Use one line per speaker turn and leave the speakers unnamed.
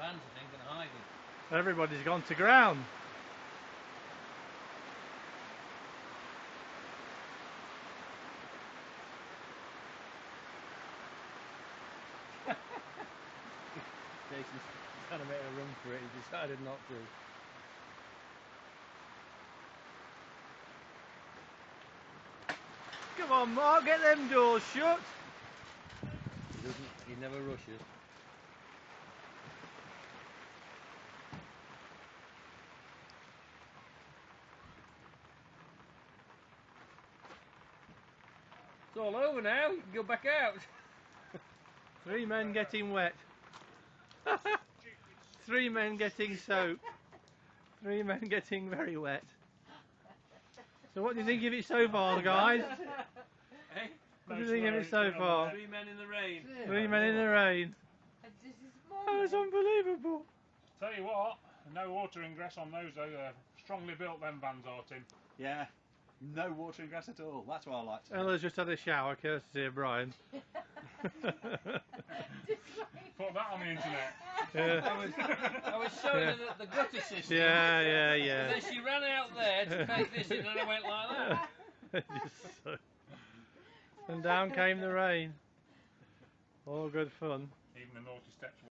vans, I think, and hiding.
Everybody's gone to ground.
Jason's trying to make a run for it, he decided not to.
Come on, Mark, get them doors shut.
He never rushes. It's all over now, you can go back out.
3 men getting wet. 3 men getting soaked. 3 men getting very wet. So what do you think of it so far, guys?
Hey?
What do you think of it so far?
3 men in the rain.
3 men in the rain. That was unbelievable.
Tell you what, no water ingress on those though. They're strongly built, them vans are, Tim.
Yeah, no water ingress at all. That's what I liked.
Ella's just had a shower, courtesy of Brian.
Put that on the internet.
Yeah.
I was showing her the gutter system.
Yeah.
And then she ran out there to take this in, and I went like that.
And down came the rain. All good fun.
Even the naughty steps